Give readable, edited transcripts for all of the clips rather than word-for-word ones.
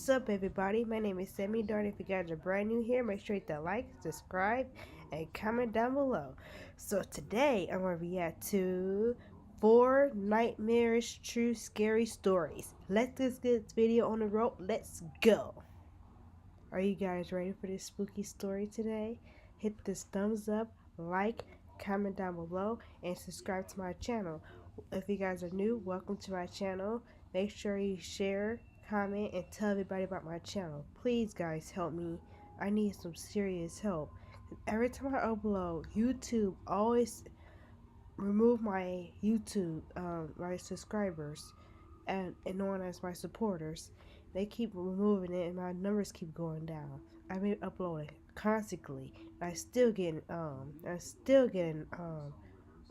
What's up, everybody? My name is Sammy Darn. If you guys are brand new here, make sure you hit the like, subscribe, and comment down below. So today I'm going to react to 4 nightmarish true scary stories. Let's just get this video on the road. Let's go. Are you guys ready for this spooky story today? Hit this thumbs up, like, comment down below, and subscribe to my channel. If you guys are new, welcome to my channel. Make sure you share, comment, and tell everybody about my channel. Please, guys, help me. I need some serious help. Every time I upload, YouTube always remove my my subscribers and known as my supporters. They keep removing it and my numbers keep going down. I've been uploading constantly. I'm still getting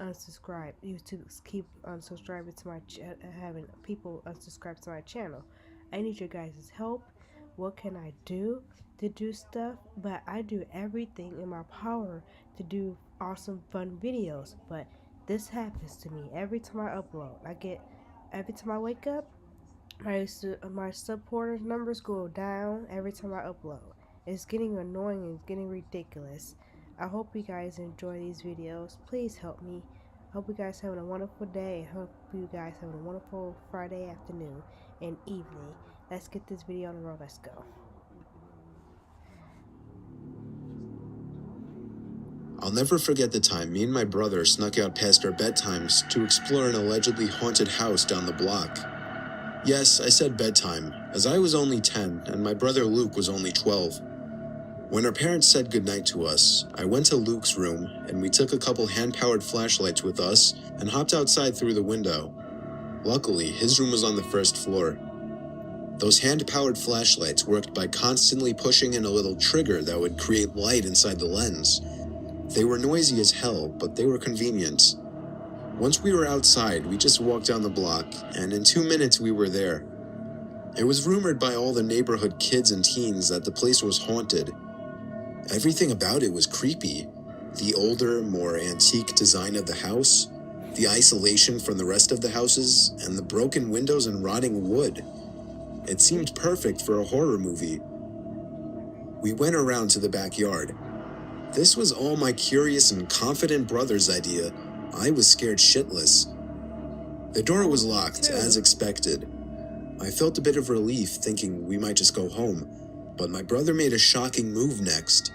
unsubscribed. YouTube keep unsubscribing to my having people unsubscribe to my channel. I need your guys' help. What can I do to do stuff? But I do everything in my power to do awesome fun videos. But this happens to me every time I upload. Every time I wake up, my supporters numbers go down every time I upload. It's getting annoying and it's getting ridiculous. I hope you guys enjoy these videos. Please help me. Hope you guys having a wonderful day. I hope you guys having a wonderful Friday afternoon and evening. Let's get this video on the road. Let's go. I'll never forget the time me and my brother snuck out past our bedtimes to explore an allegedly haunted house down the block. Yes, I said bedtime, as I was only 10 and my brother Luke was only 12. When our parents said goodnight to us, I went to Luke's room and we took a couple hand-powered flashlights with us and hopped outside through the window. Luckily, his room was on the first floor. Those hand-powered flashlights worked by constantly pushing in a little trigger that would create light inside the lens. They were noisy as hell, but they were convenient. Once we were outside, we just walked down the block, and in 2 minutes we were there. It was rumored by all the neighborhood kids and teens that the place was haunted. Everything about it was creepy. The older, more antique design of the house, the isolation from the rest of the houses, and the broken windows and rotting wood. It seemed perfect for a horror movie. We went around to the backyard. This was all my curious and confident brother's idea. I was scared shitless. The door was locked, as expected. I felt a bit of relief, thinking we might just go home, but my brother made a shocking move next.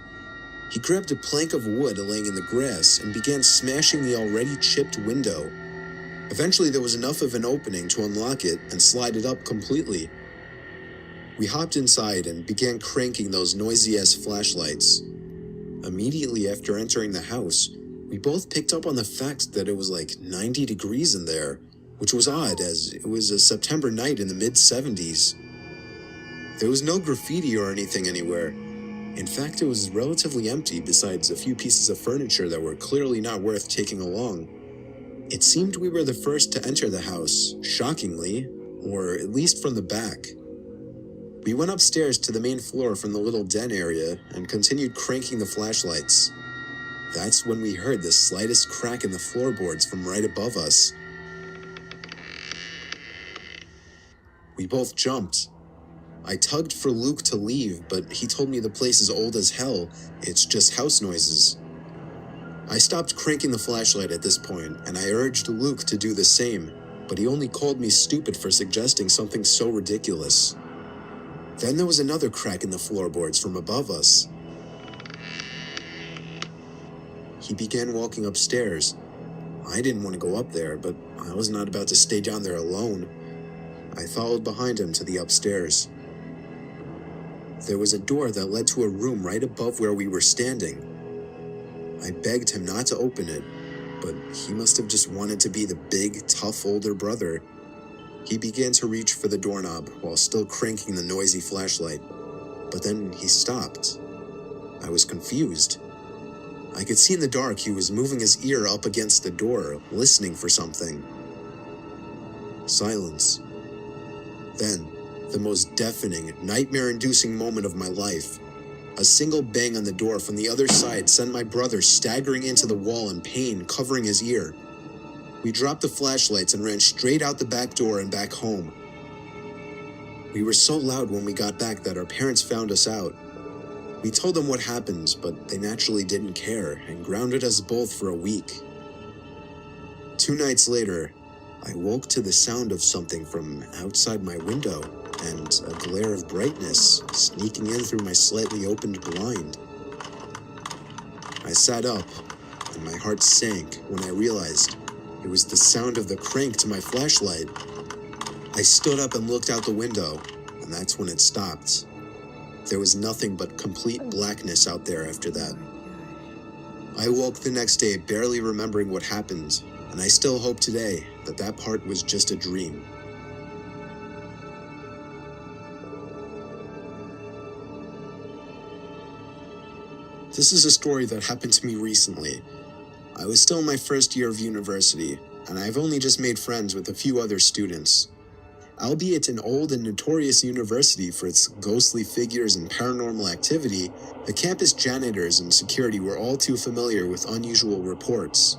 He grabbed a plank of wood laying in the grass and began smashing the already chipped window. Eventually, there was enough of an opening to unlock it and slide it up completely. We hopped inside and began cranking those noisy-ass flashlights. Immediately after entering the house, we both picked up on the fact that it was like 90 degrees in there, which was odd as it was a September night in the mid-70s. There was no graffiti or anything anywhere. In fact, it was relatively empty besides a few pieces of furniture that were clearly not worth taking along. It seemed we were the first to enter the house, shockingly, or at least from the back. We went upstairs to the main floor from the little den area and continued cranking the flashlights. That's when we heard the slightest crack in the floorboards from right above us. We both jumped. I tugged for Luke to leave, but he told me the place is old as hell. It's just house noises. I stopped cranking the flashlight at this point, and I urged Luke to do the same, but he only called me stupid for suggesting something so ridiculous. Then there was another crack in the floorboards from above us. He began walking upstairs. I didn't want to go up there, but I was not about to stay down there alone. I followed behind him to the upstairs. There was a door that led to a room right above where we were standing. I begged him not to open it, but he must have just wanted to be the big, tough older brother. He began to reach for the doorknob while still cranking the noisy flashlight, but then he stopped. I was confused. I could see in the dark he was moving his ear up against the door, listening for something. Silence. Then, the most deafening, nightmare-inducing moment of my life. A single bang on the door from the other side sent my brother staggering into the wall in pain, covering his ear. We dropped the flashlights and ran straight out the back door and back home. We were so loud when we got back that our parents found us out. We told them what happened, but they naturally didn't care and grounded us both for a week. 2 nights later, I woke to the sound of something from outside my window and a glare of brightness sneaking in through my slightly opened blind. I sat up, and my heart sank when I realized it was the sound of the crank to my flashlight. I stood up and looked out the window, and that's when it stopped. There was nothing but complete blackness out there after that. I woke the next day barely remembering what happened, and I still hope today that that part was just a dream. This is a story that happened to me recently. I was still in my first year of university, and I've only just made friends with a few other students. Albeit an old and notorious university for its ghostly figures and paranormal activity, the campus janitors and security were all too familiar with unusual reports.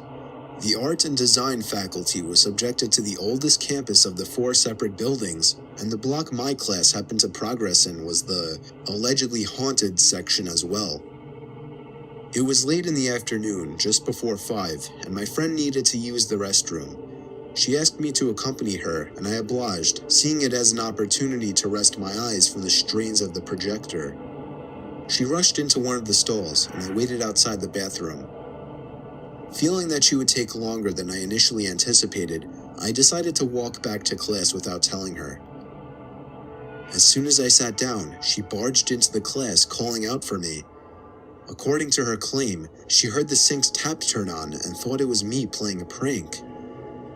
The art and design faculty was subjected to the oldest campus of the 4 separate buildings, and the block my class happened to progress in was the allegedly haunted section as well. It was late in the afternoon, just before 5, and my friend needed to use the restroom. She asked me to accompany her, and I obliged, seeing it as an opportunity to rest my eyes from the strains of the projector. She rushed into one of the stalls, and I waited outside the bathroom. Feeling that she would take longer than I initially anticipated, I decided to walk back to class without telling her. As soon as I sat down, she barged into the class, calling out for me. According to her claim, she heard the sink's tap turn on and thought it was me playing a prank.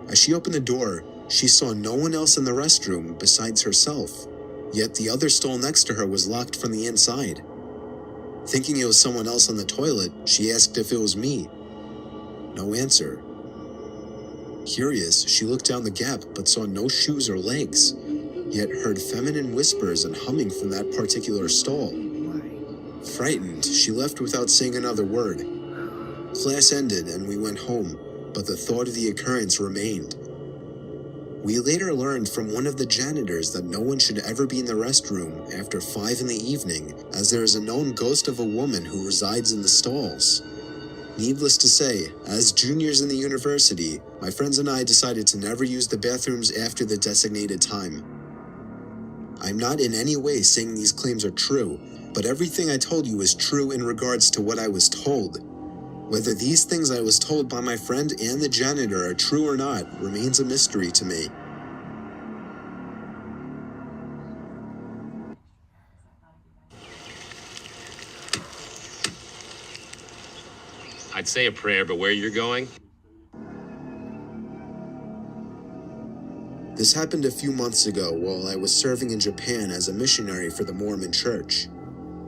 As she opened the door, she saw no one else in the restroom besides herself, yet the other stall next to her was locked from the inside. Thinking it was someone else on the toilet, she asked if it was me. No answer. Curious, she looked down the gap but saw no shoes or legs, yet heard feminine whispers and humming from that particular stall. Frightened, she left without saying another word. Class ended and we went home, but the thought of the occurrence remained. We later learned from one of the janitors that no one should ever be in the restroom after 5 in the evening, as there is a known ghost of a woman who resides in the stalls. Needless to say, as juniors in the university, my friends and I decided to never use the bathrooms after the designated time. I'm not in any way saying these claims are true, but everything I told you is true in regards to what I was told. Whether these things I was told by my friend and the janitor are true or not remains a mystery to me. I'd say a prayer, but where you're going? This happened a few months ago while I was serving in Japan as a missionary for the Mormon Church.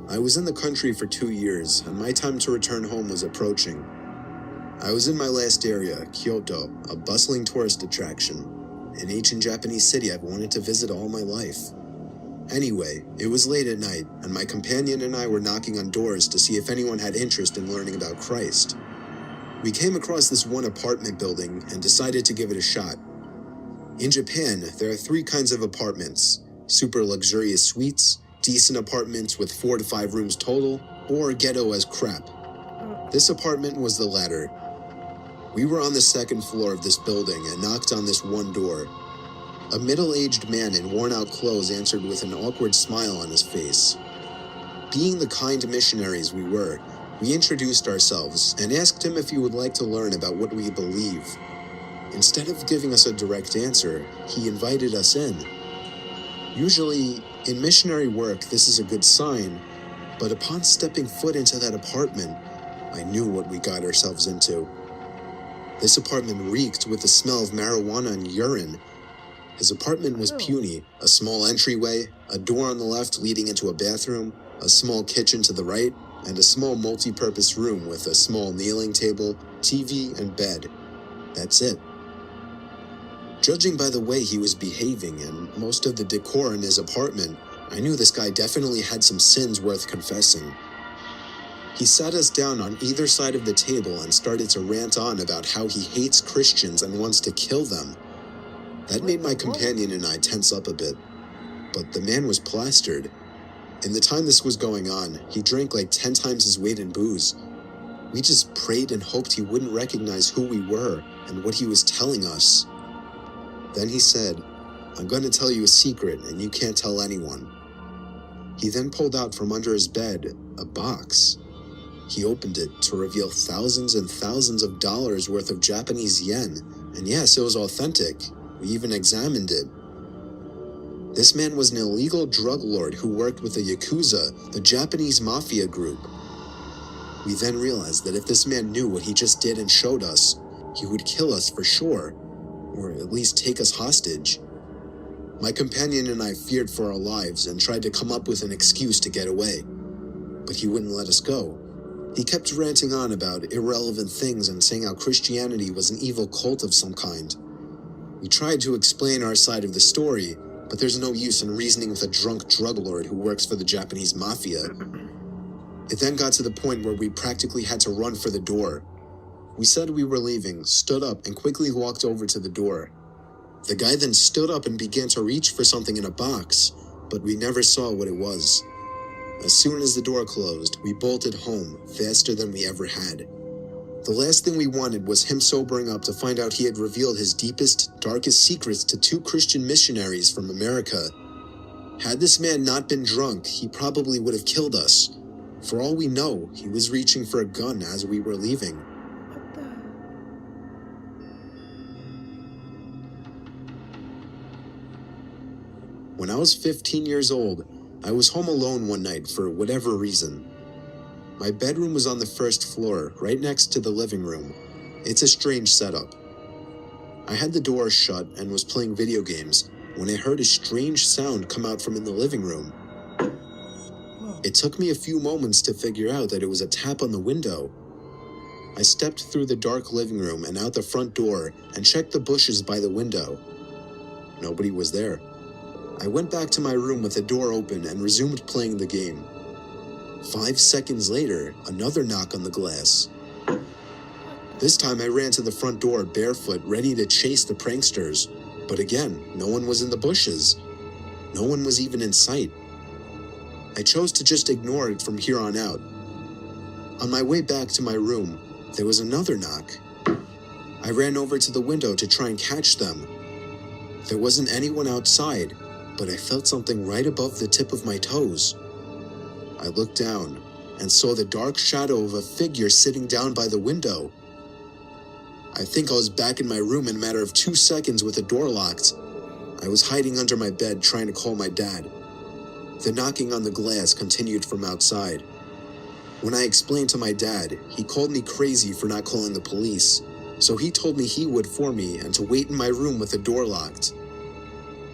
I was in the country for 2 years, and my time to return home was approaching. I was in my last area, Kyoto, a bustling tourist attraction, an ancient Japanese city I've wanted to visit all my life. Anyway, it was late at night, and my companion and I were knocking on doors to see if anyone had interest in learning about Christ. We came across this one apartment building and decided to give it a shot. In Japan, there are 3 kinds of apartments: super luxurious suites, decent apartments with 4 to 5 rooms total, or ghetto as crap. This apartment was the latter. We were on the 2nd floor of this building and knocked on this one door. A middle-aged man in worn-out clothes answered with an awkward smile on his face. Being the kind missionaries we were, we introduced ourselves and asked him if he would like to learn about what we believe. Instead of giving us a direct answer, he invited us in. Usually, in missionary work, this is a good sign, but upon stepping foot into that apartment, I knew what we got ourselves into. This apartment reeked with the smell of marijuana and urine. His apartment was puny: a small entryway, a door on the left leading into a bathroom, a small kitchen to the right, and a small multi-purpose room with a small kneeling table, TV, and bed. That's it. Judging by the way he was behaving and most of the decor in his apartment, I knew this guy definitely had some sins worth confessing. He sat us down on either side of the table and started to rant on about how he hates Christians and wants to kill them. That made my companion and I tense up a bit. but the man was plastered. In the time this was going on, he drank like 10 times his weight in booze. We just prayed and hoped he wouldn't recognize who we were and what he was telling us. Then he said, "I'm going to tell you a secret and you can't tell anyone." He then pulled out from under his bed a box. He opened it to reveal thousands and thousands of dollars worth of Japanese yen, and yes, it was authentic. We even examined it. This man was an illegal drug lord who worked with the Yakuza, the Japanese mafia group. We then realized that if this man knew what he just did and showed us, he would kill us for sure, or at least take us hostage. My companion and I feared for our lives and tried to come up with an excuse to get away, but he wouldn't let us go. He kept ranting on about irrelevant things and saying how Christianity was an evil cult of some kind. We tried to explain our side of the story, but there's no use in reasoning with a drunk drug lord who works for the Japanese mafia. It then got to the point where we practically had to run for the door. We said we were leaving, stood up, and quickly walked over to the door. The guy then stood up and began to reach for something in a box, but we never saw what it was. As soon as the door closed, we bolted home, faster than we ever had. The last thing we wanted was him sobering up to find out he had revealed his deepest, darkest secrets to 2 Christian missionaries from America. Had this man not been drunk, he probably would have killed us. For all we know, he was reaching for a gun as we were leaving. What the? When I was 15 years old, I was home alone one night for whatever reason. My bedroom was on the first floor, right next to the living room. It's a strange setup. I had the door shut and was playing video games when I heard a strange sound come out from in the living room. It took me a few moments to figure out that it was a tap on the window. I stepped through the dark living room and out the front door and checked the bushes by the window. Nobody was there. I went back to my room with the door open and resumed playing the game. 5 seconds later, another knock on the glass. This time I ran to the front door barefoot, ready to chase the pranksters. But again, no one was in the bushes. No one was even in sight. I chose to just ignore it from here on out. On my way back to my room, there was another knock. I ran over to the window to try and catch them. There wasn't anyone outside, but I felt something right above the tip of my toes. I looked down and saw the dark shadow of a figure sitting down by the window. I think I was back in my room in a matter of 2 seconds with the door locked. I was hiding under my bed trying to call my dad. The knocking on the glass continued from outside. When I explained to my dad, he called me crazy for not calling the police, so he told me he would for me and to wait in my room with the door locked.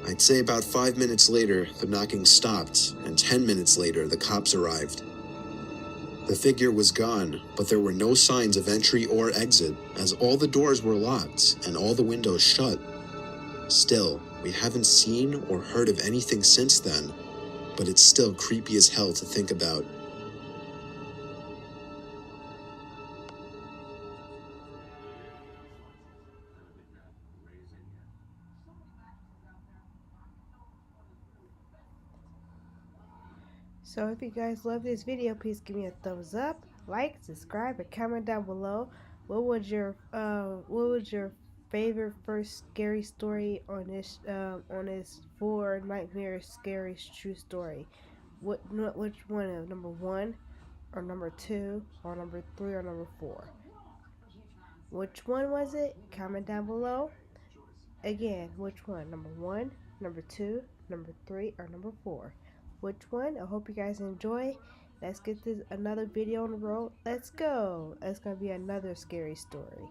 I'd say about 5 minutes later, the knocking stopped, and 10 minutes later, the cops arrived. The figure was gone, but there were no signs of entry or exit, as all the doors were locked and all the windows shut. Still, we haven't seen or heard of anything since then, but it's still creepy as hell to think about. So if you guys love this video, please give me a thumbs up, like, subscribe, and comment down below. What was your favorite first scary story on this 4 nightmare scary true story? Which one? Number 1 or number 2 or number 3 or number 4? Which one was it? Comment down below. Again, which one? Number 1, number 2, number 3, or number 4? Which one? I hope you guys enjoy. Let's get this another video on the road. Let's go. It's gonna be another scary story.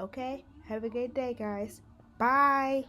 Okay? Have a good day, guys. Bye.